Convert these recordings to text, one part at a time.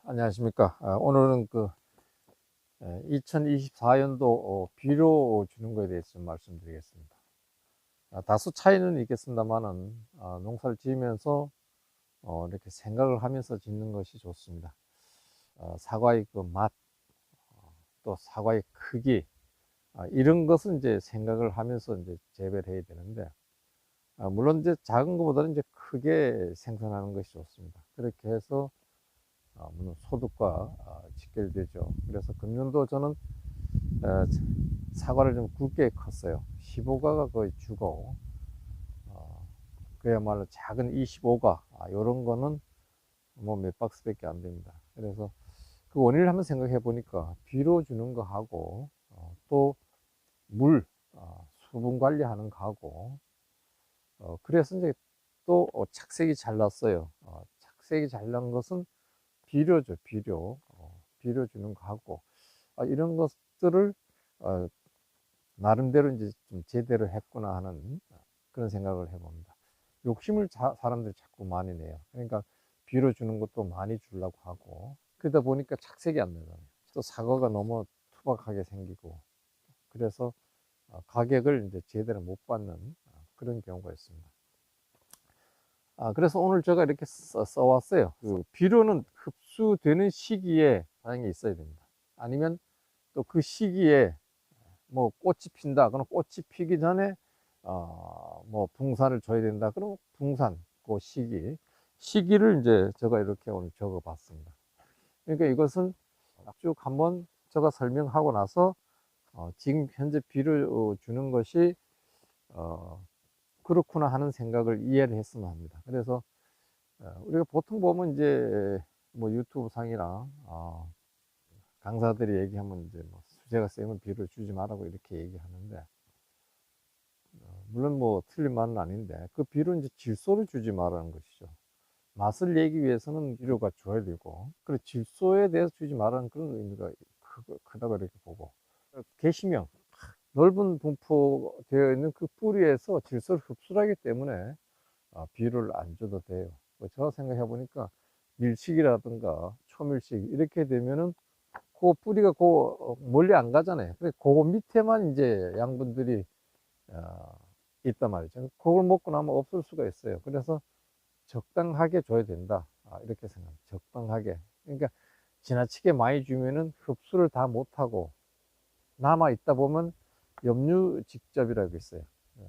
안녕하십니까. 오늘은 2024년도 비료 주는 거에 대해서 좀 말씀드리겠습니다. 다소 차이는 있겠습니다만은, 농사를 지으면서 이렇게 생각을 하면서 짓는 것이 좋습니다. 사과의 그 맛, 또 사과의 크기, 이런 것은 이제 생각을 하면서 이제 재배를 해야 되는데, 물론 이제 작은 것보다는 이제 크게 생산하는 것이 좋습니다. 그렇게 해서 물론 소득과 직결되죠. 그래서 금년도 저는 사과를 좀 굵게 컸어요. 15가가 거의 주고, 그야말로 작은 25가, 요런 거는 뭐 몇 박스밖에 안 됩니다. 그래서 그 원인을 한번 생각해 보니까 비료 주는 거 하고, 또 물, 수분 관리하는 거 하고, 그래서 이제 또 착색이 잘 났어요. 착색이 잘 난 것은 비료죠, 비료. 비료 주는 거 하고, 이런 것들을 어, 나름대로 이제 좀 제대로 했구나 하는 그런 생각을 해봅니다. 욕심을 사람들이 자꾸 많이 내요. 그러니까 비료 주는 것도 많이 주려고 하고, 그러다 보니까 착색이 안 나잖아요. 또 사과가 너무 투박하게 생기고, 그래서 가격을 이제 제대로 못 받는 그런 경우가 있습니다. 그래서 오늘 제가 이렇게 써왔어요. 그 비료는 흡수되는 시기에 다양히 있어야 됩니다. 아니면 또 그 시기에 뭐 꽃이 핀다. 그럼 꽃이 피기 전에 뭐 붕산을 줘야 된다. 그럼 붕산 그 시기를 이제 제가 이렇게 오늘 적어 봤습니다. 그러니까 이것은 쭉 한번 제가 설명하고 나서 지금 현재 비료 주는 것이 그렇구나 하는 생각을 이해를 했으면 합니다. 그래서 우리가 보통 보면 이제 뭐 유튜브 상이나 강사들이 얘기하면 이제 뭐 수제가 세면 비료 주지 말라고 이렇게 얘기하는데, 물론 뭐 틀린 말은 아닌데 그 비료는 이제 질소를 주지 말라는 것이죠. 맛을 내기 위해서는 비료가 줘야 되고, 그래 질소에 대해서 주지 말라는 그런 의미가 크다고 이렇게 보고, 개심형 넓은 분포되어 있는 그 뿌리에서 질소를 흡수하기 때문에 비료를 안 줘도 돼요. 제가 생각해 보니까 밀식이라든가 초밀식 이렇게 되면은 그 뿌리가 멀리 안 가잖아요. 그래 그 밑에만 이제 양분들이 있단 말이죠. 그걸 먹고 나면 없을 수가 있어요. 그래서 적당하게 줘야 된다. 이렇게 생각합니다. 적당하게. 그러니까 지나치게 많이 주면은 흡수를 다 못하고 남아 있다 보면 염류직접이라고 있어요. 예.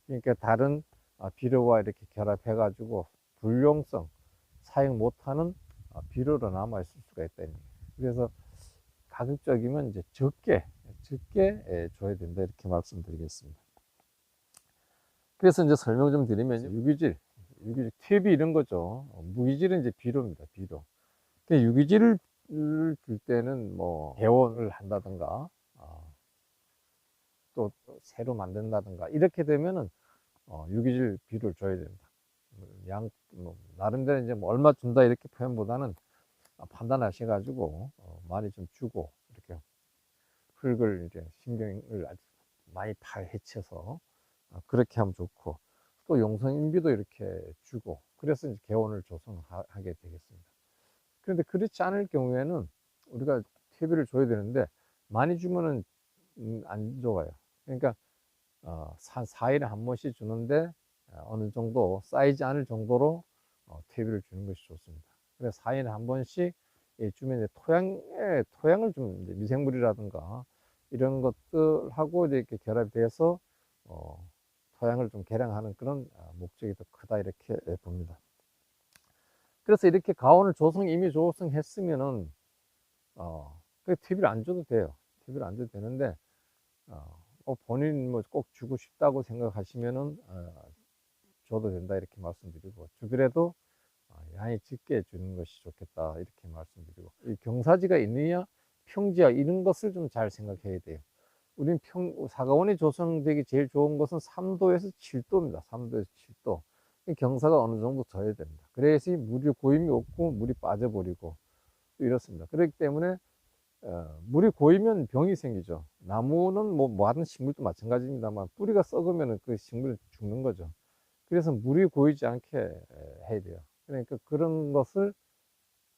그러니까 다른 비료와 이렇게 결합해 가지고 불용성 사용 못하는 비료로 남아 있을 수가 있다. 그래서 가급적이면 이제 적게 줘야 된다 이렇게 말씀드리겠습니다. 그래서 이제 설명 좀 드리면 유기질, 퇴비 이런 거죠. 무기질은 이제 비료입니다. 비료. 유기질을 줄 때는 뭐 개원을 한다든가 또 새로 만든다든가 이렇게 되면은 유기질 비료를 줘야 된다. 뭐 나름대로 이제 뭐 얼마 준다 이렇게 표현보다는 판단하셔가지고 많이 좀 주고 이렇게 흙을 이제 신경을 아주 많이 파헤쳐서 그렇게 하면 좋고, 또 용성인비도 이렇게 주고, 그래서 이제 개원을 조성하게 되겠습니다. 그런데 그렇지 않을 경우에는 우리가 퇴비를 줘야 되는데 많이 주면은 안 좋아요. 그러니까 한 4일에 한 번씩 주는데 어느 정도 쌓이지 않을 정도로 퇴비를 주는 것이 좋습니다. 그래서 4일에 한 번씩 주면 토양을 좀 미생물이라든가 이런 것들하고 이렇게 결합이 돼서 토양을 좀 개량하는 그런 목적이 더 크다 이렇게 봅니다. 그래서 이렇게 가온을 이미 조성했으면은 그 TV를 안 줘도 돼요. TV를 안 줘도 되는데 본인 뭐 꼭 주고 싶다고 생각하시면은 줘도 된다 이렇게 말씀드리고, 주더라도 양이 적게 주는 것이 좋겠다 이렇게 말씀드리고, 이 경사지가 있느냐 평지야 이런 것을 좀 잘 생각해야 돼요. 우린 사과원이 조성되기 제일 좋은 것은 3도에서 7도입니다. 3도에서 7도. 경사가 어느 정도 져야 됩니다. 그래야지 물이 고임이 없고 물이 빠져버리고 이렇습니다. 그렇기 때문에 물이 고이면 병이 생기죠. 나무는 뭐 하든 식물도 마찬가지입니다만 뿌리가 썩으면 그 식물이 죽는 거죠. 그래서 물이 고이지 않게 해야 돼요. 그러니까 그런 것을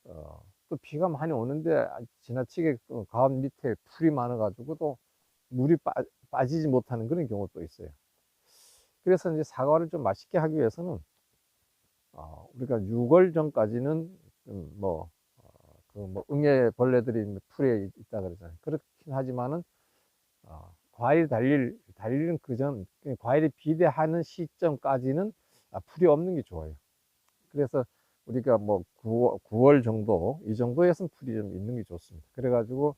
또 비가 많이 오는데 지나치게 가업 밑에 풀이 많아가지고 또 물이 빠지지 못하는 그런 경우도 있어요. 그래서 이제 사과를 좀 맛있게 하기 위해서는 우리가 6월 전까지는 뭐, 응애 벌레들이 풀에 있다 그러잖아요. 그렇긴 하지만은, 과일 달리는 그전, 과일이 비대하는 시점까지는 풀이 없는 게 좋아요. 그래서 우리가 뭐 9월 정도, 이 정도에선 풀이 좀 있는 게 좋습니다. 그래가지고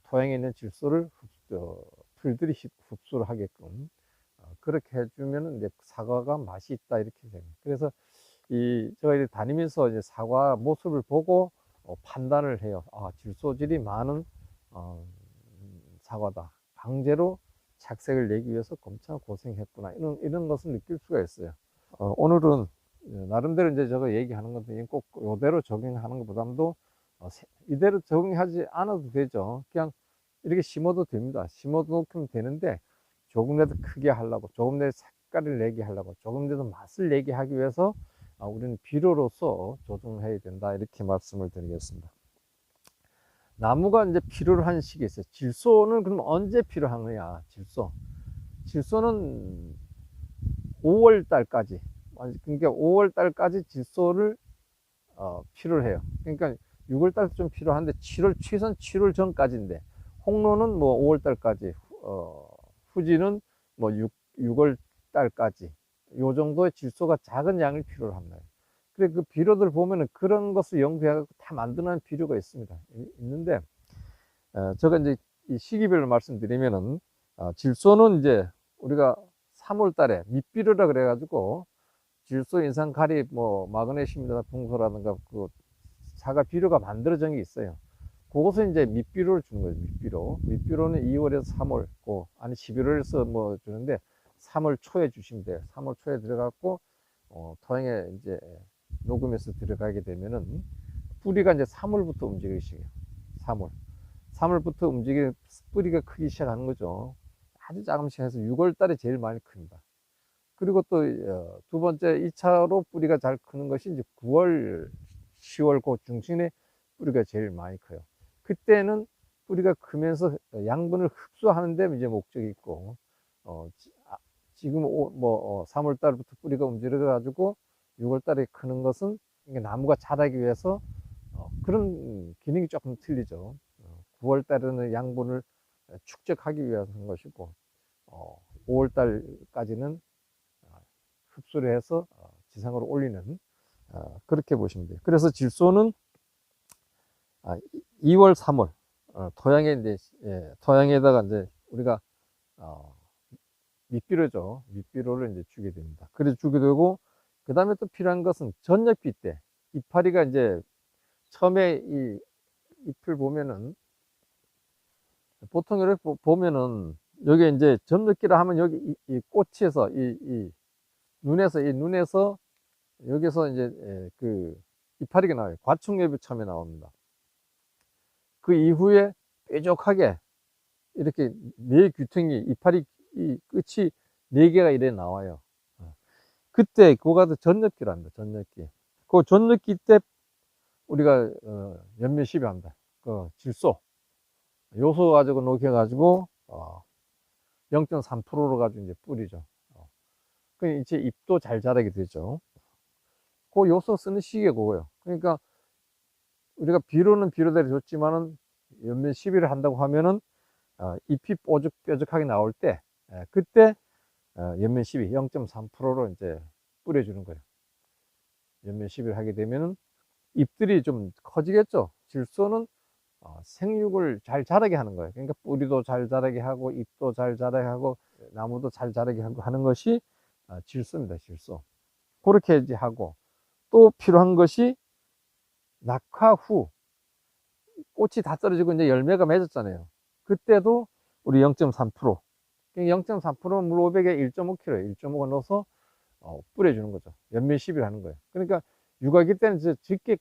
토양에 있는 질소를 풀들이 흡수를 하게끔 그렇게 해주면은 이제 사과가 맛이 있다 이렇게 됩니다. 그래서 제가 이제 다니면서 이제 사과 모습을 보고 판단을 해요. 질소질이 많은 사과다. 강제로 착색을 내기 위해서 엄청 고생했구나. 이런 것을 느낄 수가 있어요. 오늘은 나름대로 이제 제가 얘기하는 건데 꼭 이대로 적용하는 것보다도 이대로 적용하지 않아도 되죠. 그냥 이렇게 심어도 됩니다. 심어도 놓으면 되는데 조금이라도 크게 하려고, 조금이라도 색깔을 내게 하려고, 조금이라도 맛을 내게 하기 위해서 우리는 비료로서 조정해야 된다 이렇게 말씀을 드리겠습니다. 나무가 이제 필요로 하는 시기가 있어요. 질소는 그럼 언제 필요하느냐? 질소는 5월 달까지, 그러니까 5월 달까지 질소를 필요로 해요. 그러니까 6월 달도 좀 필요한데 최선 7월 전까지인데, 홍로는 뭐 5월 달까지, 후지는 뭐 6월 달까지, 요 정도의 질소가 작은 양을 필요로 합니다. 그래, 그 비료들 보면은 그런 것을 연구해서 다 만드는 비료가 있는데, 제가 이제 이 시기별로 말씀드리면은, 질소는 이제 우리가 3월 달에 밑비료라 그래가지고, 질소 인상 가리, 뭐, 마그네슘이나 붕소라든가, 그 사과 비료가 만들어진 게 있어요. 그것은 이제 밑비료를 주는 거예요, 밑비료. 밑비료는 2월에서 3월, 아니 11월에서 뭐 주는데, 3월 초에 주시면 돼요. 3월 초에 들어갔고, 토양에 이제 녹음해서 들어가게 되면은, 뿌리가 이제 3월부터 움직이기 시작해요. 3월부터 움직이는 뿌리가 크기 시작하는 거죠. 아주 조금씩 해서 6월 달에 제일 많이 큽니다. 그리고 또 두 번째 2차로 뿌리가 잘 크는 것이 이제 9월, 10월 그 중순에 뿌리가 제일 많이 커요. 그때는 뿌리가 크면서 양분을 흡수하는 데 이제 목적이 있고, 지금 3월 달부터 뿌리가 움직여 가지고 6월 달에 크는 것은 나무가 자라기 위해서 그런 기능이 조금 틀리죠. 9월 달에는 양분을 축적하기 위해서 하는 것이고, 5월 달까지는 흡수를 해서 지상으로 올리는, 그렇게 보시면 돼요. 그래서 질소는 2월, 3월 토양에 이제 토양에다가 이제 우리가 밑비료를 이제 주게 됩니다. 그래서 주게 되고, 그 다음에 또 필요한 것은 전엽기 때 이파리가 이제 처음에 이 잎을 보면은, 보통 이렇게 보면은 여기 이제 전엽기라 하면 여기 이 꽃에서 이 눈에서 여기서 이제 그 이파리가 나와요. 과충엽이 처음에 나옵니다. 그 이후에 뾰족하게 이렇게 네 귀퉁이, 이파리 이 끝이 네 개가 이래 나와요. 그때 그거가 전엽기랍니다. 전엽기. 그 전엽기 때 우리가 연면 시비합니다. 그 질소 요소 가지고 녹여가지고 0.3%로 가지고 이제 뿌리죠. 그 이제 잎도 잘 자라게 되죠. 그 요소 쓰는 시기가 그거예요. 그러니까 우리가 비료는 비료대로 줬지만은 연면 시비를 한다고 하면은 잎이 뾰족하게 나올 때, 그때 연면 시비 0.3%로 이제 뿌려주는 거예요. 연면 시비를 하게 되면은 잎들이 좀 커지겠죠. 질소는 생육을 잘 자라게 하는 거예요. 그러니까 뿌리도 잘 자라게 하고, 잎도 잘 자라게 하고, 나무도 잘 자라게 하고 하는 것이 질소입니다. 질소. 그렇게 이제 하고, 또 필요한 것이 낙화 후 꽃이 다 떨어지고 이제 열매가 맺었잖아요. 그때도 우리 0.3%, 0.3%는 물 500에 1.5kg, 1.5가 넣어서 뿌려주는 거죠. 연면 시비를 하는 거예요. 그러니까 육아기 때는 적게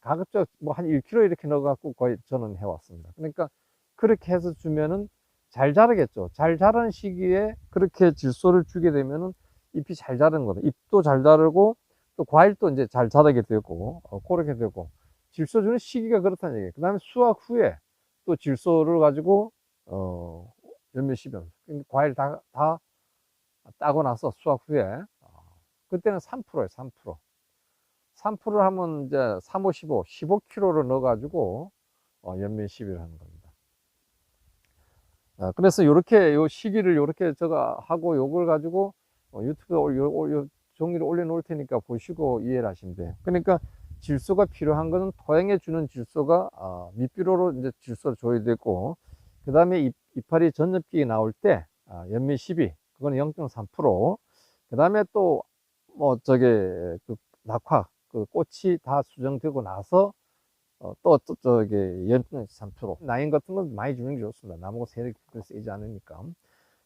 가급적 뭐 한 1kg 이렇게 넣어갖고 거의 저는 해왔습니다. 그러니까 그렇게 해서 주면은 잘 자라겠죠. 잘 자라는 시기에 그렇게 질소를 주게 되면은 잎이 잘 자라는 거다. 잎도 잘 자르고 또 과일도 이제 잘 자라게 되고, 그렇게 되고, 질소 주는 시기가 그렇다는 얘기예요. 그 다음에 수확 후에 또 질소를 가지고 열매 씹으면서 과일 다 따고 나서 수확 후에 그때는 3%예요. 3%. 3%를 하면 이제 3, 5, 15, 15kg를 넣어가지고 연면 시비를 하는 겁니다. 그래서 요렇게 요 시기를 요렇게 제가 하고 요걸 가지고 유튜브에 요 종이를 올려놓을 테니까 보시고 이해를 하시면 돼요. 그러니까 질소가 필요한 것은 토양에 주는 질소가 밑비료로 이제 질소를 줘야 되고, 그 다음에 이파리 전엽기 나올 때 연면 시비 그거는 0.3%. 그 다음에 또 뭐 저게 그 낙화 그 꽃이 다 수정되고 나서 또 저기 0.3%. 나인 같은 건 많이 주는 게 좋습니다. 나무가 세력이 세지 않으니까.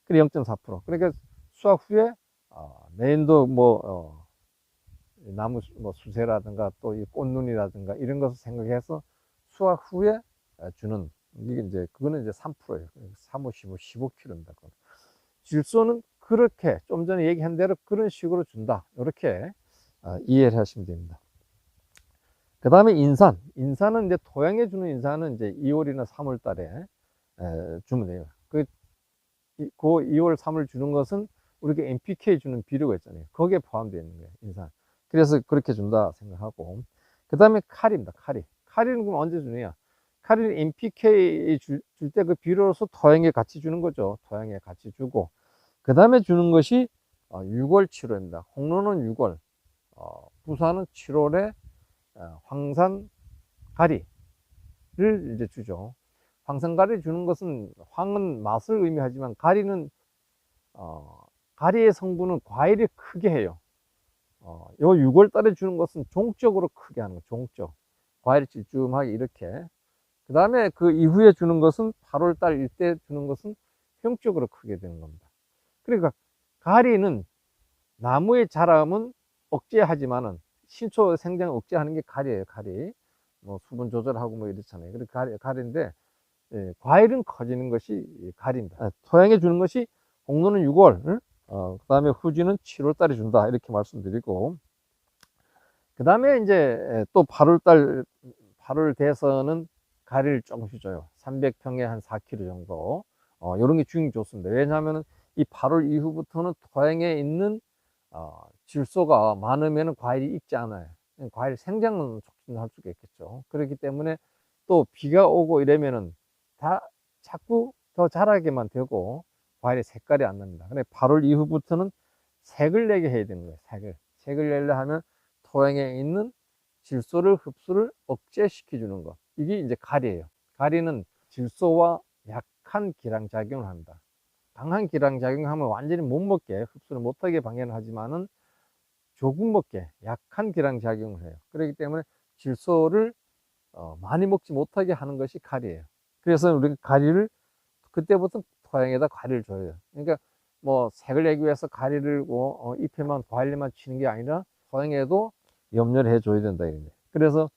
그래 0.4%. 그러니까 수확 후에 내년도 뭐 나무 뭐 수세라든가 또 이 꽃눈이라든가 이런 것을 생각해서 수확 후에 주는, 이게 이제 그거는 이제 3%예요. 3, 5, 15, 15kg입니다. 질소는 그렇게 좀 전에 얘기한 대로 그런 식으로 준다. 이렇게 이해를 하시면 됩니다. 그 다음에 인산은 이제 토양에 주는 인산은 이제 2월이나 3월 달에 주면 돼요. 그 2월, 3월 주는 것은 우리가 NPK 주는 비료가 있잖아요. 거기에 포함되어 있는 거예요, 인산. 그래서 그렇게 준다 생각하고. 그 다음에 칼입니다, 칼은 그럼 언제 주느냐? 칼은 NPK 줄 때 그 비료로서 토양에 같이 주는 거죠. 토양에 같이 주고. 그 다음에 주는 것이 6월, 7월입니다. 홍로는 6월, 부사는 7월에 황산 가리를 이제 주죠. 황산 가리 주는 것은 황은 맛을 의미하지만 가리는 가리의 성분은 과일이 크게 해요. 요 6월 달에 주는 것은 종적으로 크게 하는 거, 종적. 과일이 찔끔하게 이렇게. 그 다음에 그 이후에 주는 것은 8월 달 이때 주는 것은 형적으로 크게 되는 겁니다. 그러니까 가리는 나무의 자람은 억제하지만은 신초 생장 억제하는 게 가리예요. 가리. 뭐 수분 조절하고 뭐 이렇잖아요. 그래 가리인데 과일은 커지는 것이 가리입니다. 토양에 주는 것이 홍로는 6월, 그 다음에 후지는 7월 달에 준다 이렇게 말씀드리고, 그 다음에 이제 또 8월 돼서는 가리를 조금씩 줘요. 300평에 한 4kg 정도. 이런 게 주긴 좋습니다. 왜냐하면 이 8월 이후부터는 토양에 있는 질소가 많으면 과일이 익지 않아요. 과일 생장은 촉진할 수가 있겠죠. 그렇기 때문에 또 비가 오고 이러면은 다 자꾸 더 자라게만 되고 과일의 색깔이 안 납니다. 근데 8월 이후부터는 색을 내게 해야 되는 거예요. 색을 내려 하면 토양에 있는 질소를 흡수를 억제시켜 주는 것, 이게 이제 가리예요. 가리는 질소와 약한 기량작용을 합니다. 강한 기량작용을 하면 완전히 못 먹게, 흡수를 못하게 방해를 하지만은 조금 먹게 약한 기량작용을 해요. 그렇기 때문에 질소를 많이 먹지 못하게 하는 것이 가리예요. 그래서 우리가 가리를 그때부터 토양에다 가리를 줘요. 그러니까 뭐 색을 내기 위해서 가리를 잎에만 과일에만 치는 게 아니라 토양에도 염려를 해줘야 된다 이거예요. 그래서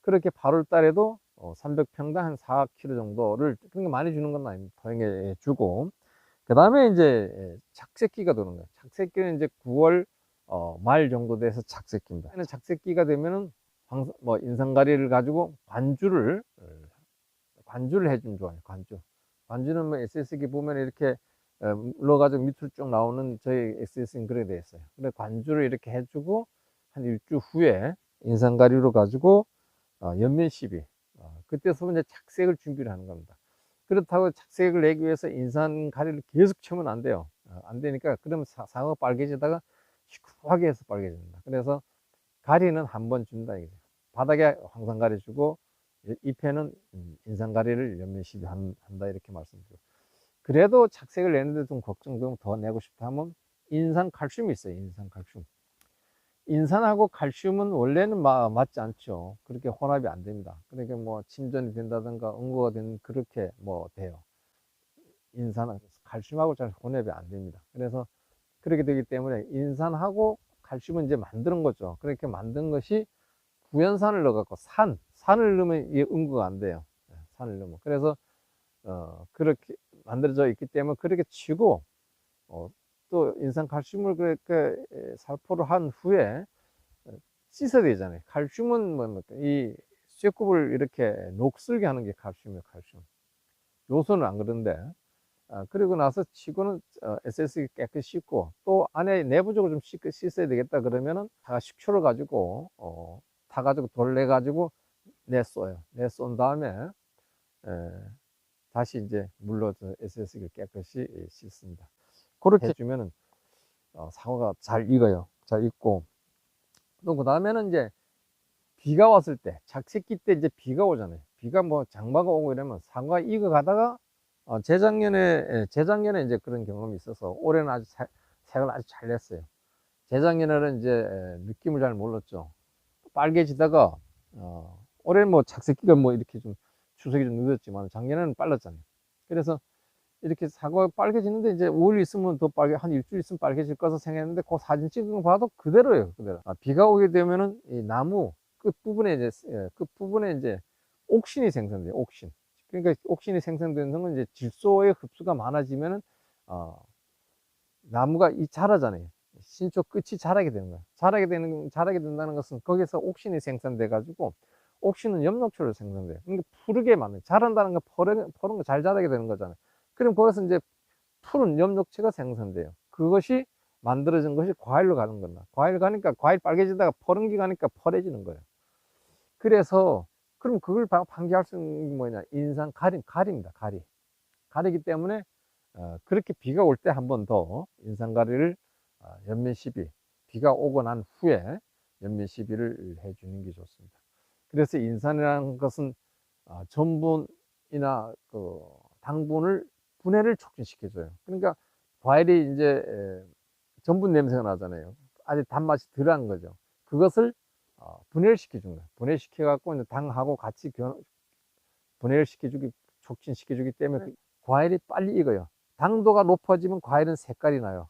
그렇게 8월 달에도 300평당 한 4kg 정도를, 그렇게 많이 주는 건 아닙니다. 토양에 주고, 그 다음에 이제 착색기가 도는 거예요. 착색기는 이제 9월 말 정도 돼서 착색기입니다. 착색기가 되면은 뭐 인산가리를 가지고 관주를 해주면 좋아요. 관주는 뭐 SS기 보면 이렇게 눌러가지고 밑으로 쭉 나오는 저희 SS는 그렇게 되어 있어요. 근데 관주를 이렇게 해주고 한 일주 후에 인산가리로 가지고 연면 시비, 그때서 이제 착색을 준비를 하는 겁니다. 그렇다고 착색을 내기 위해서 인산가리를 계속 치면 안 돼요. 안 되니까 그러면 상어가 빨개지다가 시큼하게 해서 빨개집니다. 그래서 가리는 한 번 준다 이거죠. 바닥에 황산가리 주고 잎에는 인산가리를 연면 시비 한다 이렇게 말씀드리고, 그래도 착색을 내는데 좀 걱정되면 더 내고 싶다 하면 인산칼슘이 있어요. 인산칼슘. 인산하고 칼슘은 원래는 맞지 않죠. 그렇게 혼합이 안 됩니다. 그러니까 뭐 침전이 된다든가 응고가 되는 그렇게 뭐 돼요. 인산은 칼슘하고 잘 혼합이 안 됩니다. 그래서 그렇게 되기 때문에 인산하고 칼슘은 이제 만드는 거죠. 그렇게 만든 것이 구연산을 넣어갖고 산을 넣으면 이게 응고가 안 돼요. 산을 넣으면. 그래서 그렇게 만들어져 있기 때문에 그렇게 치고, 또 인산칼슘을 그렇게 살포를 한 후에 씻어야 되잖아요. 칼슘은 뭡니까? 이 쇳급을 이렇게 녹슬게 하는 게 칼슘이에요, 칼슘. 요소는 안 그런데. 그리고 나서 치고는 SS기 깨끗이 씻고, 또 안에 내부적으로 좀 씻어야 되겠다 그러면은 다 식초를 가지고 타가지고 돌려가지고 내써요. 내쏜 다음에 다시 이제 물로 SS기를 깨끗이 씻습니다. 그렇게 해주면은 사과가 잘 익어요. 잘 익고, 또 그 다음에는 이제 비가 왔을 때, 작색기 때 이제 비가 오잖아요. 비가 뭐 장마가 오고 이러면 사과가 익어 가다가 재작년에 이제 그런 경험이 있어서 올해는 아주 색을 아주 잘 냈어요. 재작년에는 이제 느낌을 잘 몰랐죠. 빨개지다가 올해는 뭐 작색기가 뭐 이렇게 좀 추석이 좀 늦었지만 작년에는 빨랐잖아요. 그래서 이렇게 사과가 빨개지는데 이제 5일 있으면 더 한 일주일 있으면 빨개질 거서 생각했는데 그 사진 찍은 거 봐도 그대로예요, 그대로. 비가 오게 되면은 이 나무 끝부분에 이제 옥신이 생성돼요, 옥신. 그러니까 옥신이 생성되는 건 이제 질소의 흡수가 많아지면은 나무가 자라잖아요. 신초 끝이 자라게 되는 거야. 자라게 된다는 것은 거기서 옥신이 생산돼 가지고, 옥신은 엽록초로 생성돼요. 그러니까 푸르게 만든, 자란다는 건 푸른 거 잘 자라게 되는 거잖아요. 그럼 거기서 이제 푸른 엽록체가 생성돼요. 그것이 만들어진 것이 과일로 가는 겁니다. 과일 가니까 과일 빨개지다가 퍼른기 가니까 펄해지는 거예요. 그래서 그럼 그걸 방지할 수 있는 게 뭐냐? 인상 가리입니다. 가리기 때문에 그렇게 비가 올 때 한 번 더 인상가리를 연면 시비, 비가 오고 난 후에 연면 시비를 해주는 게 좋습니다. 그래서 인산이라는 것은 전분이나 그 당분을 분해를 촉진시켜줘요. 그러니까 과일이 이제 전분 냄새가 나잖아요. 아직 단맛이 덜한 거죠. 그것을 분해를 시켜준 거예요. 분해시켜 갖고 이제 당하고 같이 분해를 시켜주기, 촉진시켜주기 때문에 과일이 빨리 익어요. 당도가 높아지면 과일은 색깔이 나요.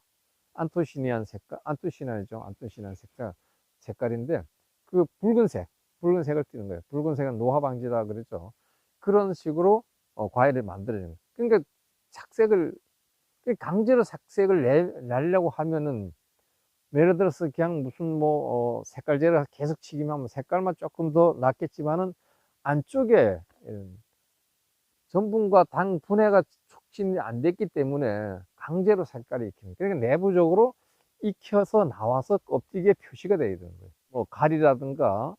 안토시니안 색깔, 안토시니안 색깔인데, 그 붉은색을 띠는 거예요. 붉은색은 노화 방지다 그랬죠. 그런 식으로 과일을 만들어내는 거예요. 그러니까 강제로 착색을 내려고 하면은, 예를 들어서 그냥 무슨 뭐 색깔제를 계속 치기만 하면 색깔만 조금 더 낫겠지만은 안쪽에 전분과 당 분해가 촉진이 안 됐기 때문에 강제로 색깔이 익히는, 그러니까 내부적으로 익혀서 나와서 껍데기에 표시가 되어야 되는 거예요. 뭐 가리라든가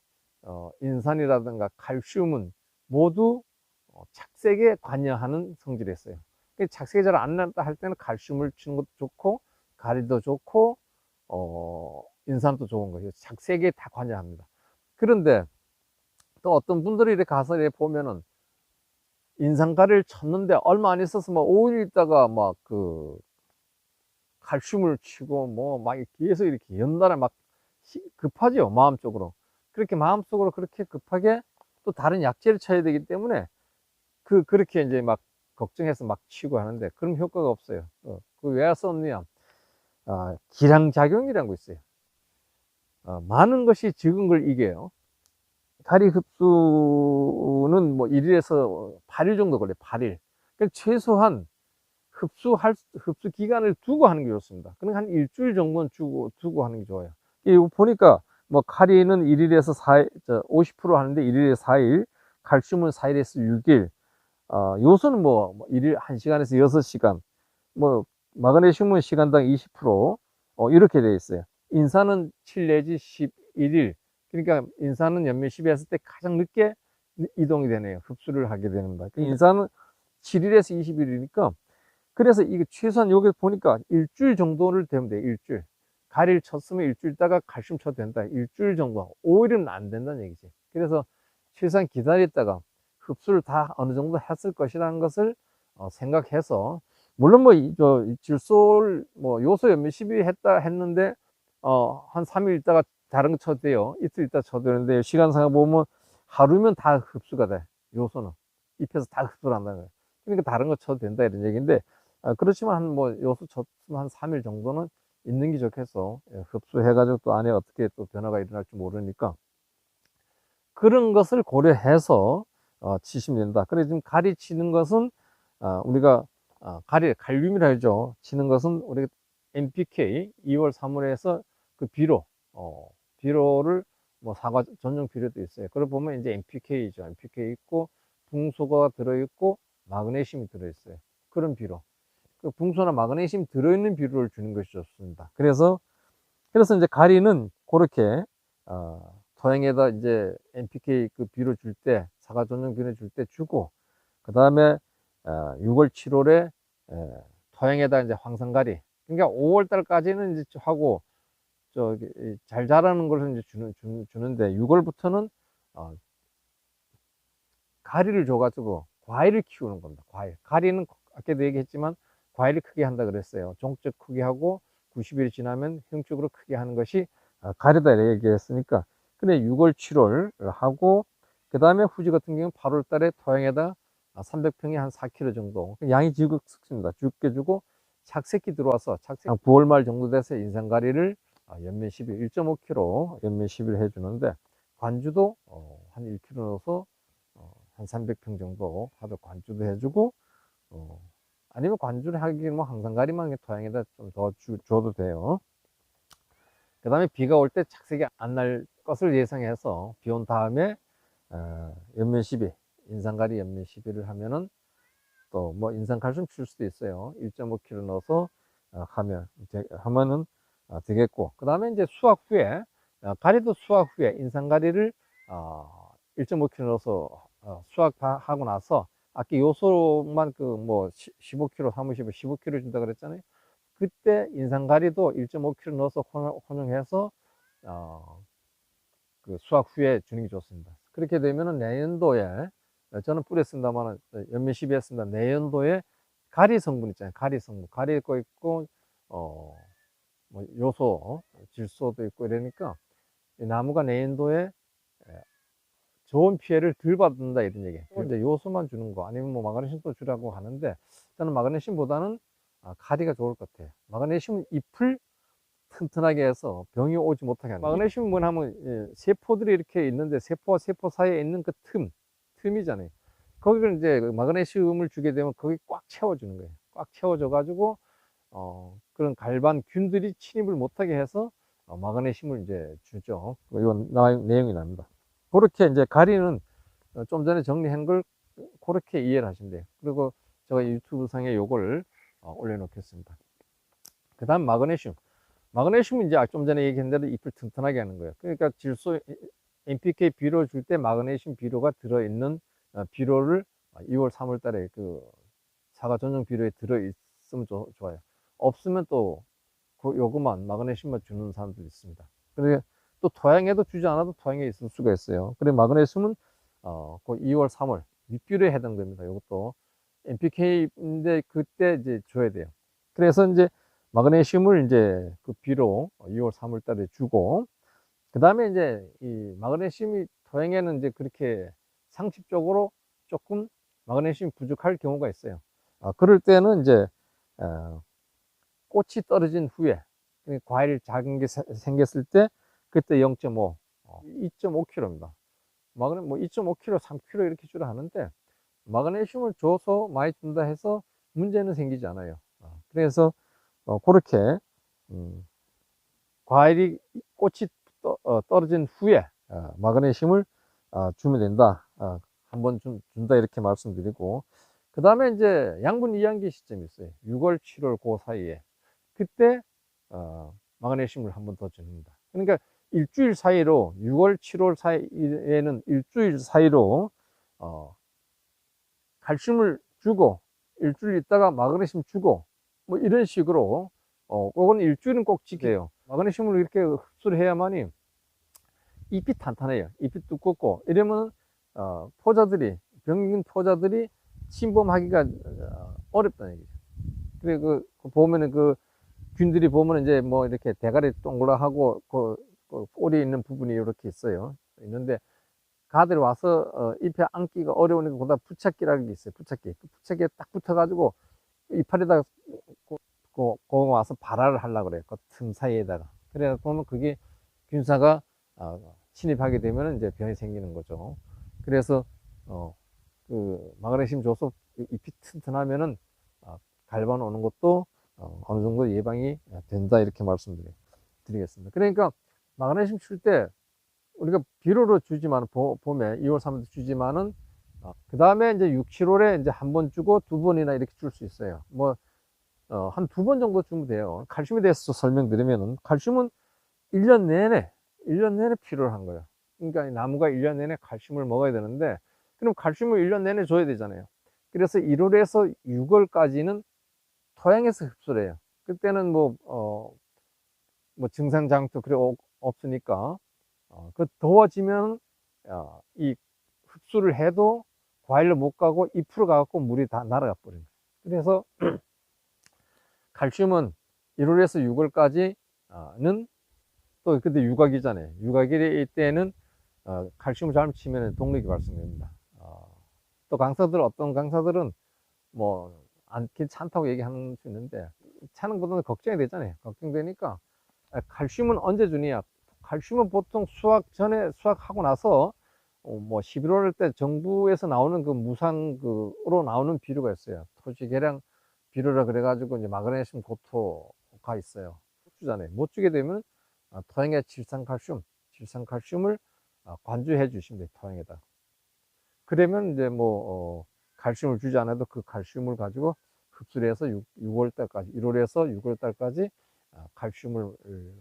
인산이라든가 칼슘은 모두 착색에 관여하는 성질이 있어요. 착색이 잘 안 난다 할 때는 칼슘을 치는 것도 좋고, 가리도 좋고, 인산도 좋은 거예요. 착색에 다 관여합니다. 그런데 또 어떤 분들이 이렇게 가서 이렇게 보면은 인산가리를 쳤는데 얼마 안 있어서 뭐 5일 있다가 막 그 칼슘을 치고 뭐 막 계속 이렇게 연달아 막 급하죠, 마음적으로. 그렇게 마음속으로 그렇게 급하게 또 다른 약재를 쳐야 되기 때문에 그렇게 이제 막 걱정해서 막 치고 하는데 그럼 효과가 없어요. 그 왜 썼느냐? 기량작용이라는 거 있어요. 많은 것이 적은 걸 이겨요. 가리 흡수는 뭐 1일에서 8일 정도 걸려요. 8일. 그러니까 최소한 흡수 기간을 두고 하는 게 좋습니다. 그러니까 한 일주일 정도는 두고 하는 게 좋아요. 이거 보니까 뭐 카리는 1일에서 4일, 50% 하는데 1일에서 4일, 칼슘은 4일에서 6일, 요소는 뭐 1일 1시간에서 6시간, 뭐 마그네슘은 시간당 20%, 이렇게 되어 있어요. 인산은 7 내지 11일. 그러니까 인산은 연면 10이 했을 때 가장 늦게 이동이 되네요. 흡수를 하게 됩니다. 인산은 7일에서 20일이니까, 그래서 이게 최소한 여기 보니까 일주일 정도를 되면 돼요. 일주일. 가리를 쳤으면 일주일 있다가 칼슘 쳐도 된다. 일주일 정도. 5일은 안 된다는 얘기지. 그래서 최소한 기다렸다가 흡수를 다 어느 정도 했을 것이라는 것을 생각해서, 물론 뭐 질소를 뭐 요소 연면 12 했는데 한 3일 있다가 다른 거 쳐도 돼요. 이틀 있다 쳐도 되는데, 시간상 보면 하루면 다 흡수가 돼. 요소는 잎에서 다 흡수를 한다는 거예요. 그러니까 다른 거 쳐도 된다 이런 얘기인데, 그렇지만 한 뭐 요소 쳤으면 한 3일 정도는 있는 게 좋겠어. 흡수해 가지고 또 안에 어떻게 또 변화가 일어날지 모르니까 그런 것을 고려해서 치시면 된다. 그래 지금 가리 치는 것은 우리가 갈륨이라 하죠. 치는 것은 우리가 NPK 2월 3월에서 그 비료를 뭐 사과 전용 비료도 있어요. 그걸 보면 이제 NPK죠. NPK 있고 붕소가 들어있고 마그네슘이 들어있어요. 그런 비료. 그 붕소나 마그네슘 들어있는 비료를 주는 것이 좋습니다. 그래서 이제 가리는 그렇게 토양에다 이제 NPK 그 비료 줄 때, 사과 전용 비료 줄 때 주고, 그 다음에 6월 7월에 토양에다 이제 황산가리, 그러니까 5월 달까지는 이제 하고 저기 잘 자라는 것을 이제 주는데 6월부터는 가리를 줘가지고 과일을 키우는 겁니다. 과일. 가리는 아까도 얘기했지만 과일을 크게 한다 그랬어요. 종적 크게 하고 90일 지나면 형적으로 크게 하는 것이 가리다 이렇게 얘기했으니까. 근데 6월, 7월 하고 그 다음에 후지 같은 경우는 8월 달에 토양에다 300평에 한 4kg 정도 양이 적습니다. 죽게 주고 착색기 들어와서 9월 말 정도 돼서 인삼가리를 연면 10일 1.5kg 연면 10일 해주는데 관주도 한 1kg 넣어서 한 300평 정도 하도 관주도 해주고 아니면 관주를 하기는 뭐 항산가리만 토양에다 좀 더 줘도 돼요. 그 다음에 비가 올 때 착색이 안 날 것을 예상해서 비 온 다음에 연면 12 인산가리 연면 12를 하면은 또 뭐 인산칼슘 줄 수도 있어요. 1.5kg 넣어서 하면은 되겠고, 그 다음에 이제 수확 후에 가리도 수확 후에 인산가리를 1.5kg 넣어서 수확하고 나서 아까 요소만 그 뭐 15kg 사무실에 15kg 준다 그랬잖아요. 그때 인산가리도 1.5kg 넣어서 혼용해서 그 수확 후에 주는 게 좋습니다. 그렇게 되면은 내년도에 저는 뿌려 쓴다만 연면 12에 쓴다. 내년도에 가리 성분 있잖아요. 가리 성분, 가리 거 있고 뭐 요소, 질소도 있고 이러니까 이 나무가 내년도에 좋은 피해를 덜 받는다 이런 얘기예요. 이제 요소만 주는 거 아니면 뭐 마그네슘도 주라고 하는데 저는 마그네슘보다는 가리가 좋을 것 같아요. 마그네슘은 잎을 튼튼하게 해서 병이 오지 못하게 하는 거죠. 마그네슘은 뭐냐면 세포들이 이렇게 있는데 세포와 세포 사이에 있는 그 틈이잖아요. 거기를 이제 마그네슘을 주게 되면 거기 꽉 채워주는 거예요. 꽉 채워져 가지고 그런 갈반균들이 침입을 못하게 해서 마그네슘을 이제 주죠. 이건 내용이 납니다. 그렇게 이제 가리는 좀 전에 정리한 걸 그렇게 이해를 하시면 돼요. 그리고 제가 유튜브 상에 요걸 올려놓겠습니다. 그 다음 마그네슘. 마그네슘은 이제 좀 전에 얘기한 대로 잎을 튼튼하게 하는 거예요. 그러니까 질소 NPK 비료 줄 때 마그네슘 비료가 들어있는 비료를 2월, 3월 달에 그 사과 전용 비료에 들어있으면 좋아요. 없으면 또 요거만 마그네슘만 주는 사람들이 있습니다. 그리고 또 토양에도 주지 않아도 토양에 있을 수가 있어요. 그래 마그네슘은 그 2월, 3월 밑비료에 해당됩니다. 이것도 NPK인데 그때 이제 줘야 돼요. 그래서 이제 마그네슘을 이제 그 비료 2월, 3월 달에 주고 그 다음에 이제 이 마그네슘이 토양에는 이제 그렇게 상습적으로 조금 마그네슘이 부족할 경우가 있어요. 그럴 때는 이제 꽃이 떨어진 후에 과일 작은 게 생겼을 때 그때 0.5, 2.5kg입니다. 마그네슘 뭐 2.5kg, 3kg 이렇게 주라 하는데 마그네슘을 줘서 많이 준다 해서 문제는 생기지 않아요. 그래서 그렇게 과일이 꽃이 떨어진 후에 마그네슘을 주면 된다. 한번 준다 이렇게 말씀드리고 그 다음에 이제 양분 이완기 시점이 있어요. 6월, 7월 그 사이에 그때 마그네슘을 한 번 더 줍니다. 그러니까 일주일 사이로 6월, 7월 사이에는 일주일 사이로 칼슘을 주고 일주일 있다가 마그네슘 주고 뭐 이런 식으로 그건 일주일은 꼭 지켜요. 마그네슘을 이렇게 흡수를 해야만이 잎이 탄탄해요. 잎이 두껍고 이러면 포자들이 병균 포자들이 침범하기가 어렵다는 얘기죠. 그리고 보면은 그 균들이 보면 이제 뭐 이렇게 대가리 동그라하고 그 꼬리에 있는 부분이 이렇게 있어요. 있는데 가들 와서 잎에 앉기가 어려우니까 거기다 부착기라는 게 있어요. 부착기. 그 부착기에 딱 붙어가지고 이파리에다가 그거 와서 발화를 하려고 그래요. 그 틈 사이에다가. 그래 보면 그게 균사가 침입하게 되면 이제 병이 생기는 거죠. 그래서 그 마그네슘 줘서 잎이 튼튼하면은 갈반 오는 것도 어느 정도 예방이 된다 이렇게 말씀드리겠습니다. 그러니까 마그네슘 줄 때 우리가 비료로 주지만 봄에 2월 3월 주지만은 그 다음에 이제 6, 7월에 이제 한 번 주고 2번이나 이렇게 줄 수 있어요. 뭐 한 2번 정도 주면 돼요. 칼슘에 대해서 설명드리면은 칼슘은 1년 내내 필요한 거예요. 그러니까 나무가 1년 내내 칼슘을 먹어야 되는데, 그럼 칼슘을 1년 내내 줘야 되잖아요. 그래서 1월에서 6월까지는 토양에서 흡수를 해요. 그때는 뭐 증상장도 그래 없으니까, 그 더워지면 이 흡수를 해도 과일로 못 가고 잎으로 가갖고 물이 다 날아가 버립니다. 그래서 칼슘은 1월에서 6월까지는 또 근데 육아기잖아요. 육아기 때는 칼슘을 잘못 치면 동력이 발생됩니다. 또 어떤 강사들은 뭐 괜찮다고 얘기하는 수 있는데, 차는 것보다는 걱정이 되잖아요. 걱정되니까 칼슘은 언제 주냐? 칼슘은 보통 수확하고 나서 뭐 11월 때 정부에서 나오는 그 무상으로 나오는 비료가 있어요. 토지 개량 비료라 그래가지고 이제 마그네슘 고토가 있어요. 주잖아요. 못 주게 되면 토양에 질산칼슘을 관주해 주시면 돼요. 토양에다. 그러면 이제 칼슘을 주지 않아도 그 칼슘을 가지고 흡수를 해서 6월 달까지, 1월에서 6월 달까지 칼슘을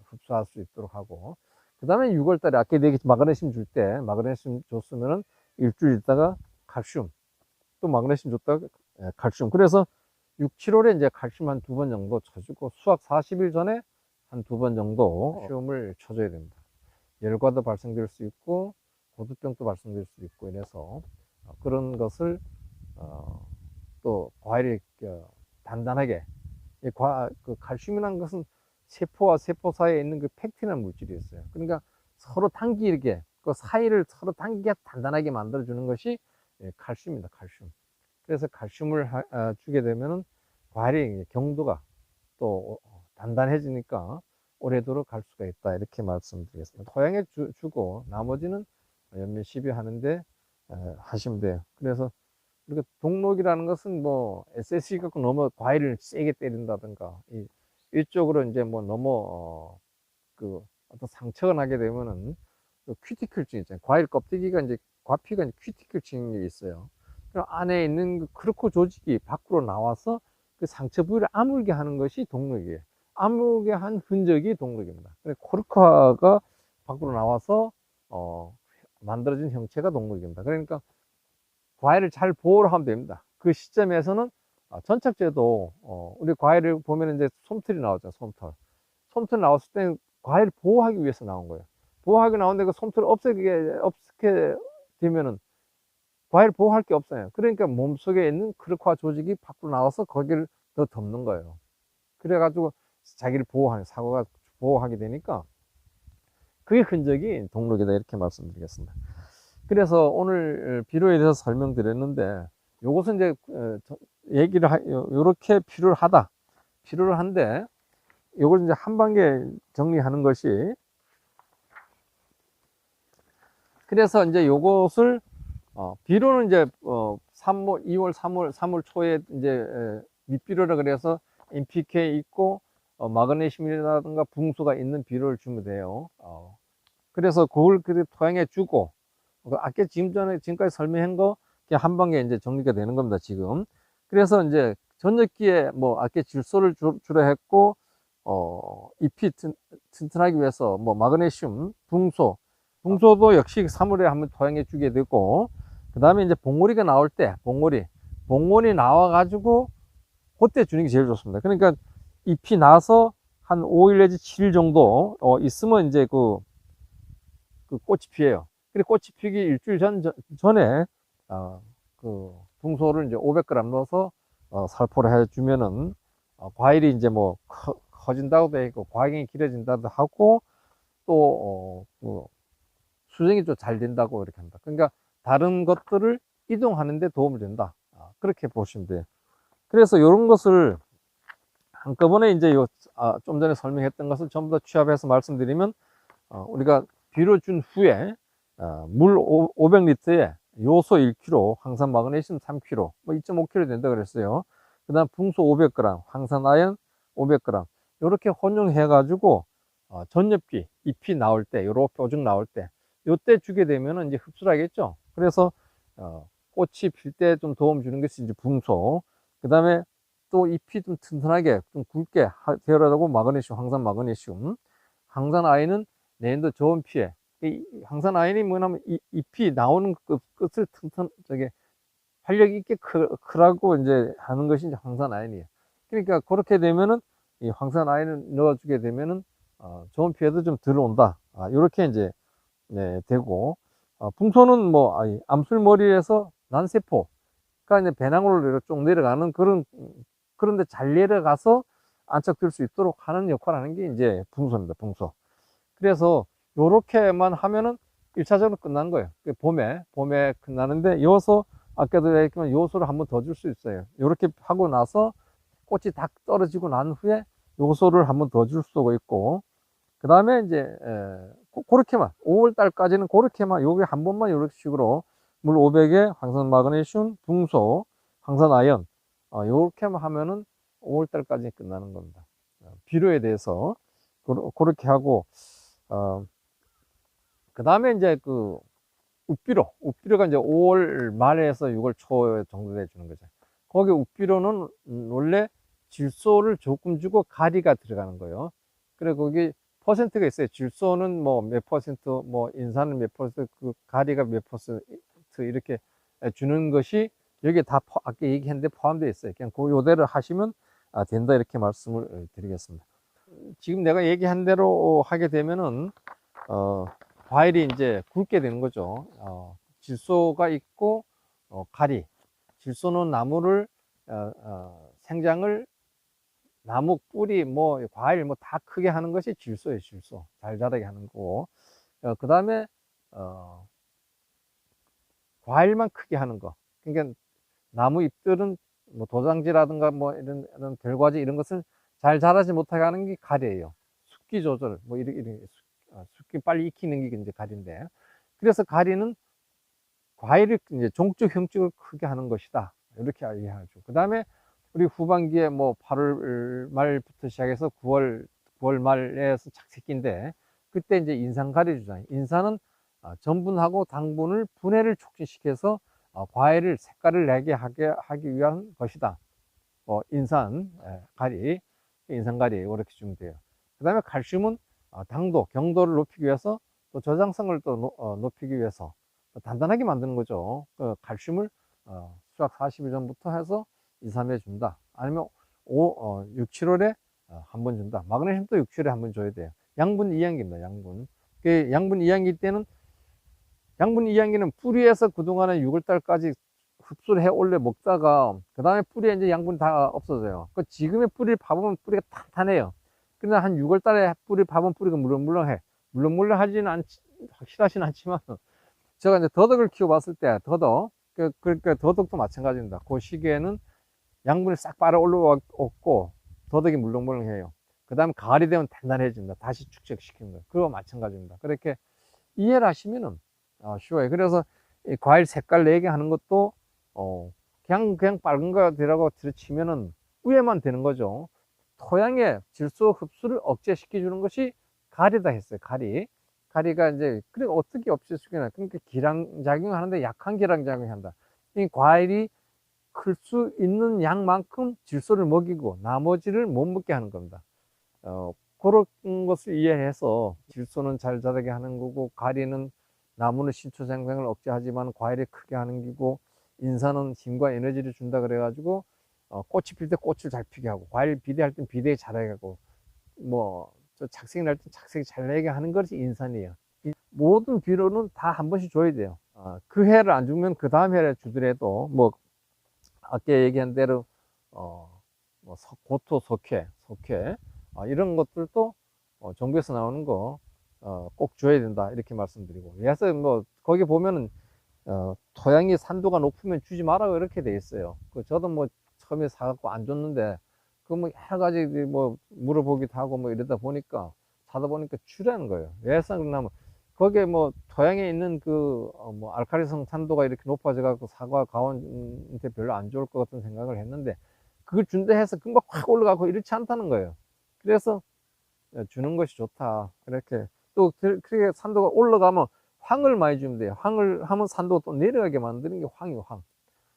흡수할 수 있도록 하고, 그 다음에 6월 달에 아까 내가 마그네슘 줄 때 마그네슘 줬으면은 일주일 있다가 칼슘, 또 마그네슘 줬다가 칼슘. 그래서 6, 7월에 이제 칼슘 한 2번 정도 쳐주고, 수확 40일 전에 한 2번 정도 칼슘을 쳐줘야 됩니다. 열과도 발생될 수 있고 고두병도 발생될 수 있고, 이래서 그런 것을 또 과일이 단단하게, 그 칼슘이라는 것은 세포와 세포 사이에 있는 그 팩틴이라는 물질이 있어요. 그러니까 서로 당기게, 그 사이를 서로 당기게 단단하게 만들어주는 것이 칼슘입니다. 칼슘. 그래서 칼슘을 주게 되면은 과일의 경도가 또 단단해지니까 오래도록 갈 수가 있다, 이렇게 말씀드리겠습니다. 토양에 주고 나머지는 연면 시비하는데 하시면 돼요. 그래서 우리가 동록이라는 것은 뭐 SSC 갖고 너무 과일을 세게 때린다든가 이쪽으로 이제 뭐 너무 그 어떤 상처가 나게 되면은 그 큐티클증 있잖아요. 과일 껍데기가 이제 과피가 이제 큐티클증이 있어요. 그럼 안에 있는 그 크루코 조직이 밖으로 나와서 그 상처 부위를 아물게 하는 것이 동록이에요. 아물게 한 흔적이 동록입니다. 코르카가 밖으로 나와서 만들어진 형체가 동록입니다. 그러니까 과일을 잘 보호를 하면 됩니다. 그 시점에서는 전착제도 우리 과일을 보면 이제 솜털이 나오죠. 솜털 나왔을 때 과일을 보호하기 위해서 나온 거예요. 보호하기 나오는데 그 솜털을 없애게 되면은 과일 보호할 게 없어요. 그러니까 몸속에 있는 크르화 조직이 밖으로 나와서 거기를 더 덮는 거예요. 그래가지고 자기를 사과가 보호하게 되니까 그게 흔적이 동록이다, 이렇게 말씀드리겠습니다. 그래서 오늘 비료에 대해서 설명드렸는데, 요것은 이제 요렇게 필요를 한데, 요걸 이제 한 방에 정리하는 것이, 그래서 이제 요것을 비료는 이제 2월 3월 초에 이제 밑비료라 그래서 NPK 있고 마그네슘이라든가 붕수가 있는 비료를 주면 돼요. 그래서 그걸 토양에 주고, 아까 지금까지 설명한 거 한 방에 이제 정리가 되는 겁니다, 지금. 그래서 이제 전엽기에 아까 질소를 주려 했고, 잎이 튼튼하기 위해서 마그네슘, 붕소도 역시 3월에 한번 토양에 주게 되고, 그 다음에 이제 봉오리가 나올 때, 봉오리 나와가지고 그때 주는 게 제일 좋습니다. 그러니까 잎이 나서 한 5일 내지 7일 정도 있으면 이제 그 꽃이 피어요. 그리고 꽃이 피기 일주일 전에 그 붕소를 이제 500g 넣어서 살포를 해주면은 과일이 이제 커진다고 되어 있고 과경이 길어진다고 하고, 또 그 수정이 좀 잘 된다고 이렇게 합니다. 그러니까 다른 것들을 이동하는 데 도움을 된다, 그렇게 보시면 돼요. 그래서 이런 것을 한꺼번에 이제 좀 전에 설명했던 것을 전부 다 취합해서 말씀드리면, 우리가 비료 준 후에 물 500리터에 요소 1kg, 황산 마그네슘 3kg, 2.5kg 된다 그랬어요. 그 다음 붕소 500g, 황산아연 500g, 이렇게 혼용해 가지고 전엽기 잎이 나올 때, 요렇게 오죽 나올 때 요때 주게 되면은 이제 흡수를 하겠죠. 그래서 꽃이 필 때 좀 도움 주는 것이 이제 붕소. 그 다음에 또 잎이 좀 튼튼하게 좀 굵게 되어라고 마그네슘, 황산 마그네슘. 황산 아연은 내년도 좋은 피해. 이 황산 아연이 뭐냐면 잎이 나오는 끝을 튼튼 저게 활력 있게 크라고 이제 하는 것이 이제 황산 아연이에요. 그러니까 그렇게 되면은 이 황산 아연을 넣어주게 되면은 좋은 피해도 좀 들어온다. 이렇게 이제 네, 되고 붕소는 뭐 암술머리에서 난세포가 이제 배낭으로 쭉 내려가는 그런데 잘 내려가서 안착될 수 있도록 하는 역할을 하는 게 이제 붕소입니다. 붕소. 그래서 요렇게만 하면은 1차적으로 끝난 거예요. 봄에 끝나는데 요소 아까도 얘기했지만 요소를 한번 더 줄 수 있어요. 요렇게 하고 나서 꽃이 다 떨어지고 난 후에 요소를 한번 더 줄 수도 있고, 그 다음에 이제 그렇게만 5월 달까지는 그렇게만 요게 한 번만 이렇게 식으로 물 500에 황산 마그네슘, 붕소, 황산 아연 요렇게만 하면은 5월 달까지 끝나는 겁니다. 비료에 대해서 그렇게 하고 그 다음에 이제 그 우비료가 이제 5월 말에서 6월 초 정도 돼주는 거죠. 거기 우비료는 원래 질소를 조금 주고 가리가 들어가는 거예요. 그래 거기 퍼센트가 있어요. 질소는 뭐 몇 퍼센트, 뭐 인산은 몇 퍼센트, 그 가리가 몇 퍼센트 이렇게 주는 것이 여기에 다 아까 얘기했는데 포함되어 있어요. 그냥 그 요대로 하시면 된다 이렇게 말씀을 드리겠습니다. 지금 내가 얘기한 대로 하게 되면은 과일이 이제 굵게 되는 거죠. 질소가 있고 가리. 질소는 나무를 생장을 나무 뿌리 뭐 과일 뭐 다 크게 하는 것이 질소예요. 질소 잘 자라게 하는 거고 그 다음에 과일만 크게 하는 거. 그러니까 나무 잎들은 뭐 도장지라든가 뭐 이런 별과지 이런 것을 잘 자라지 못하게 하는 게 가리예요. 습기 조절 뭐 이렇게 습기 빨리 익히는 게 이제 가리인데, 그래서 가리는 과일을 이제 종적 형적을 크게 하는 것이다 이렇게 이해하죠. 그 다음에 우리 후반기에 뭐 8월 말부터 시작해서 9월 말에서 착색기인데 그때 이제 인산 가리 주잖아요. 인산은 전분하고 당분을 분해를 촉진시켜서 과일을 색깔을 내게 하기 위한 것이다. 인산 가리, 인산 가리 이렇게 주면 돼요. 그 다음에 칼슘은 당도, 경도를 높이기 위해서 또 저장성을 또 높이기 위해서 단단하게 만드는 거죠. 그 칼슘을 수확 40일 전부터 해서 2, 3회 준다. 아니면 6, 7월에 한 번 준다. 마그네슘도 6, 7월에 한 번 줘야 돼요. 양분 2양기입니다. 양분. 그 양분 2양기 때는 양분 2양기는 뿌리에서 그동안에 6월달까지 흡수를 해 올려 먹다가 그 다음에 뿌리에 이제 양분이 다 없어져요. 그 지금의 뿌리를 봐보면 뿌리가 탄탄해요. 그러나 한 6월달에 뿌리를 봐보면 뿌리가 물렁물렁해. 물렁물렁하지는 확실하진 않지만 제가 이제 더덕을 키워봤을 때 그러니까 더덕도 마찬가지입니다. 그 시기에는 양분이 싹 빨아 올라왔고 더덕이 물렁물렁해요. 그 다음에 가을이 되면 단단해집니다. 다시 축적시키는 거예요. 그거 마찬가지입니다. 그렇게 이해를 하시면은 쉬워요. 그래서 이 과일 색깔 내게 하는 것도 그냥 빨간 거 들어가고 들이치면은 우에만 되는 거죠. 토양의 질소 흡수를 억제시켜 주는 것이 가리다 했어요. 가리가 이제 그래 어떻게 없애시키나? 그러니까 기량작용 하는데 약한 기량작용이 한다. 이 과일이 클 수 있는 양만큼 질소를 먹이고 나머지를 못 먹게 하는 겁니다. 그런 것을 이해해서 질소는 잘 자라게 하는 거고, 가리는 나무는 신초 생장을 억제하지만 과일을 크게 하는 기고, 인산은 힘과 에너지를 준다 그래가지고 꽃이 필 때 꽃을 잘 피게 하고, 과일 비대할 땐 비대 잘하게 하고, 뭐 착색이 날 땐 착색이 잘 나게 하는 것이 인산이에요. 모든 비료는 다 한 번씩 줘야 돼요. 그 해를 안 주면 그 다음 해를 주더라도 뭐 아까 얘기한 대로 뭐 고토, 석회 이런 것들도 정부에서 나오는 거 꼭 줘야 된다 이렇게 말씀드리고, 그래서 뭐 거기 보면은 토양이 산도가 높으면 주지 마라 이렇게 돼 있어요. 저도 뭐 처음에 사갖고 안 줬는데 그 뭐 여러 가지 뭐 물어보기도 하고 뭐 이러다 보니까 사다 보니까 주라는 거예요. 왜서 그러냐면 거기에 뭐 토양에 있는 그 뭐 알칼리성 산도가 이렇게 높아져 갖고 사과 가온한테 별로 안 좋을 것 같은 생각을 했는데 그걸 준다 해서 금방 확 올라가고 이렇지 않다는 거예요. 그래서 주는 것이 좋다. 그렇게 또 그렇게 산도가 올라가면 황을 많이 주면 돼요. 황을 하면 산도가 또 내려가게 만드는 게 황이에요, 황.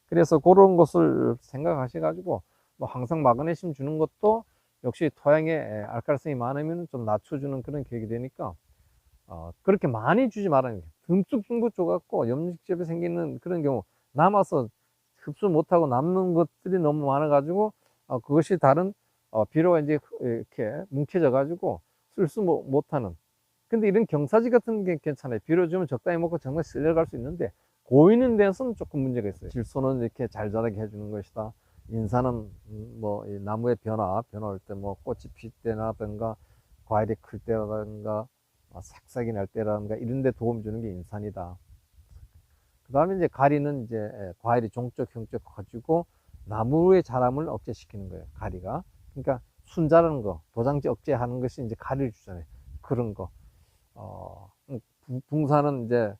그래서 그런 것을 생각하셔가지고 뭐 항상 마그네슘 주는 것도 역시 토양에 알칼리성이 많으면 좀 낮춰주는 그런 계획이 되니까 그렇게 많이 주지 말아야 돼요. 듬뿍듬뿍 줘갖고 염직접에 생기는 그런 경우, 남아서 흡수 못하고 남는 것들이 너무 많아가지고 그것이 다른 비료가 이제 이렇게 뭉쳐져 가지고 쓸 수 못하는. 근데 이런 경사지 같은 게 괜찮아요. 비료 주면 적당히 먹고 정말 쓸려갈 수 있는데 고이는 데서는 조금 문제가 있어요. 질소는 이렇게 잘 자라게 해주는 것이다. 인산은 뭐 이 나무의 변화 올 때 뭐 꽃이 필 때라든가 과일이 클 때라든가 색색이 날 때라든가 이런 데 도움 주는 게 인산이다. 그 다음에 이제 가리는 이제 과일이 종적 형적 가지고 나무의 자람을 억제시키는 거예요. 가리가. 그러니까 순자라는 거, 도장지 억제하는 것이 이제 가리를 주잖아요. 그런 거. 붕산은 이제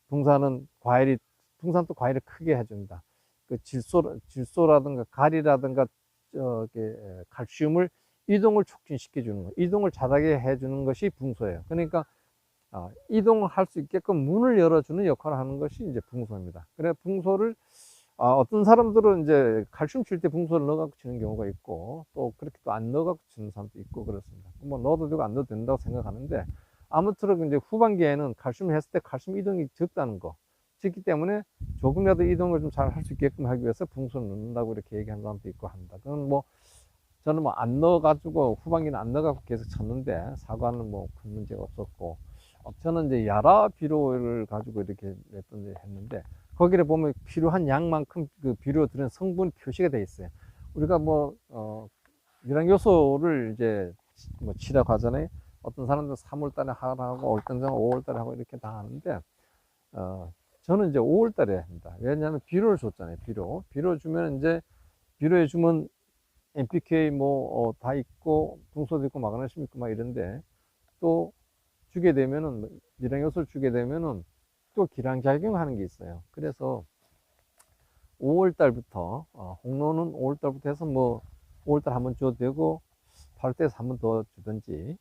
붕산도 과일을 크게 해줍니다. 그 질소라든가 가리라든가 저기 칼슘을 이동을 촉진시켜 주는 거, 이동을 잘하게 해주는 것이 붕소예요. 그러니까 이동을 할 수 있게끔 문을 열어주는 역할을 하는 것이 이제 붕소입니다. 그래 붕소를 어떤 사람들은 이제 칼슘 칠 때 붕소를 넣어갖고 치는 경우가 있고 또 그렇게 또 안 넣어갖고 치는 사람도 있고 그렇습니다. 뭐 넣어도 되고 안 넣어도 된다고 생각하는데 아무쪼록 이제 후반기에는 칼슘을 했을 때 칼슘 이동이 적다는 거, 적기 때문에 조금이라도 이동을 좀 잘 할 수 있게끔 하기 위해서 붕소를 넣는다고 이렇게 얘기하는 사람도 있고 합니다. 그건 뭐 저는 뭐 안 넣어가지고 후반기는 안 넣어갖고 계속 쳤는데 사과는 뭐 큰 문제가 없었고 저는 이제 야라 비료를 가지고 이렇게 몇 번 했는데 거기를 보면 필요한 양만큼 그 비료 들은 성분 표시가 되어 있어요. 우리가 뭐 유랑 요소를 이제 뭐 치라고 하잖아요. 어떤 사람들은 3월 달에 하고 어떤 사람은 5월 달에 하고 이렇게 다 하는데 저는 이제 5월 달에 합니다. 왜냐하면 비료를 줬잖아요. 비료 주면 이제 비료에 주면 NPK 뭐 다 있고 붕소도 있고 마그네슘 있고 막 이런데 또 주게 되면은 미량요소를 주게 되면은 또 기량작용하는 게 있어요. 그래서 5월 달부터 홍로는 5월 달부터 해서 뭐 5월 달 한번 줘도 되고 8월 달에서 한 번 더 주든지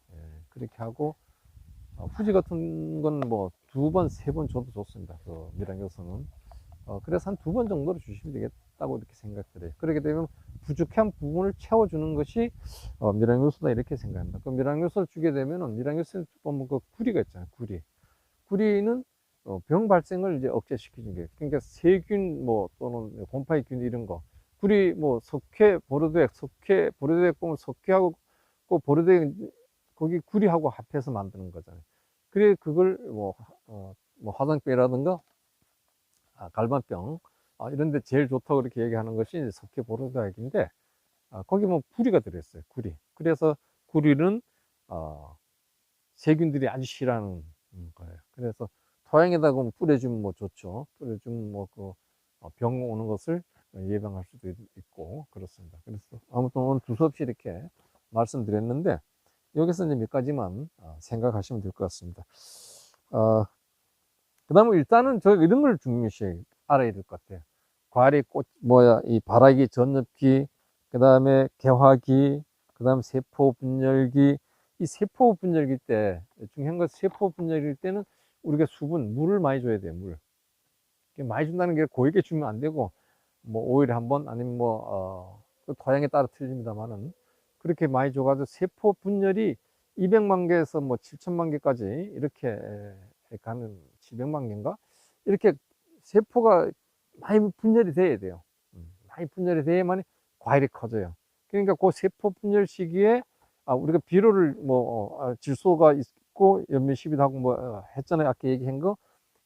그렇게 하고 후지 같은 건 뭐 2번, 3번 줘도 좋습니다. 그 미량요소는 그래서 한 2번 정도로 주시면 되겠다고 이렇게 생각드려요. 그렇게 되면 부족한 부분을 채워주는 것이 미량요소다 이렇게 생각합니다. 그 미량요소를 주게 되면은 미량요소는 보면 그 구리가 있잖아요. 구리는 병 발생을 이제 억제시키는 게, 그러니까 세균 뭐 또는 곰팡이균 이런 거, 구리 뭐 보르도액 보면 석회하고 그 보르도액 거기 구리하고 합해서 만드는 거잖아요. 그래 그걸 뭐 화상병이라든가 갈반병 이런 데 제일 좋다고 이렇게 얘기하는 것이 석회 보르도액인데 거기 뭐 구리가 들어있어요. 그래서 구리는 세균들이 아주 싫어하는 거예요. 그래서 토양에다가 뭐 뿌려주면 뭐 좋죠. 뿌려주면 뭐 그 병 오는 것을 예방할 수도 있고 그렇습니다. 그래서 아무튼 오늘 두서없이 이렇게 말씀드렸는데 여기서 이제 몇 가지만 생각하시면 될 것 같습니다. 그 다음에 일단은 저 이런 걸 중요시 알아야 될 것 같아요. 과일이 이 발화기, 전엽기, 그 다음에 개화기, 그 다음 세포 분열기. 이 세포 분열기 때 중요한 건 세포 분열일 때는 우리가 물을 많이 줘야 돼요. 물 많이 준다는 게 고이게 주면 안 되고 뭐 5일에 한 번 아니면 그 토양에 따라 틀립니다만은 그렇게 많이 줘가지고 세포 분열이 200만 개에서 뭐 7천만 개까지 이렇게 가는 700만 개인가 이렇게 세포가 많이 분열이 돼야 돼요. 많이 분열이 돼야만 과일이 커져요. 그러니까 그 세포 분열 시기에 우리가 비료를 질소가 있고 연면12도 하고 뭐 했잖아요. 아까 얘기한 거.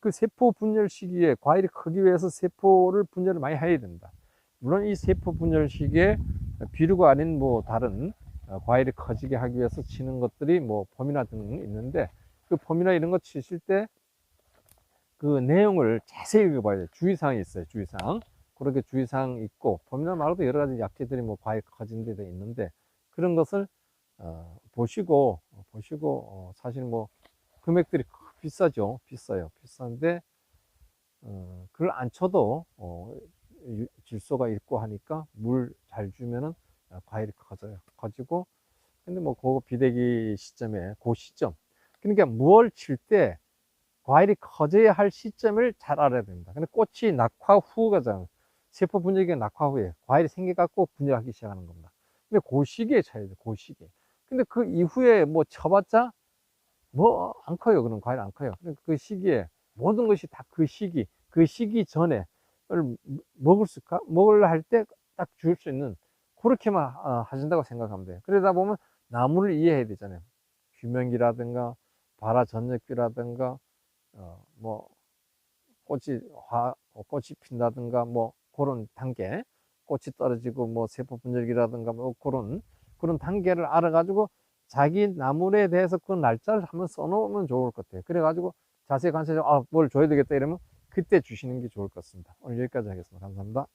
그 세포 분열 시기에 과일이 크기 위해서 세포를 분열을 많이 해야 된다. 물론 이 세포 분열 시기에 비료가 아닌 뭐 다른 과일이 커지게 하기 위해서 치는 것들이 뭐 폼이나 등 있는데 그 폼이나 이런 거 치실 때 그 내용을 자세히 읽어봐야 돼요. 주의사항이 있어요. 주의사항. 그렇게 주의사항 있고 폼이나 말고도 여러 가지 약재들이 뭐 과일 커지는 데도 있는데 그런 것을 보시고 사실 뭐 금액들이 비싸죠. 비싼데 그걸 안 쳐도 질소가 있고 하니까 물 잘 주면은 과일이 커지고 근데 뭐 그 비대기 시점에 그 시점 그러니까 무얼 칠 때 과일이 커져야 할 시점을 잘 알아야 됩니다. 근데 꽃이 낙화 후가잖아요. 세포 분열기가 낙화 후에 과일이 생겨갖고 분열하기 시작하는 겁니다. 근데 그 시기에 쳐야 돼요. 그 시기에. 근데 그 이후에 뭐 쳐봤자 뭐 안 커요. 그런 과일 안 커요. 그러니까 그 시기에 모든 것이 다 그 시기 전에 먹을 할 때 딱 줄 수 있는 그렇게만 하신다고 생각하면 돼요. 그러다 보면 나무를 이해해야 되잖아요. 휴면기라든가 발화전역기라든가 뭐 꽃이 핀다든가 뭐 그런 단계, 꽃이 떨어지고 뭐 세포 분열기라든가 뭐 그런 단계를 알아가지고 자기 나물에 대해서 그 날짜를 한번 써놓으면 좋을 것 같아요. 그래가지고 자세히 관찰해서 뭘 줘야 되겠다 이러면 그때 주시는 게 좋을 것 같습니다. 오늘 여기까지 하겠습니다. 감사합니다.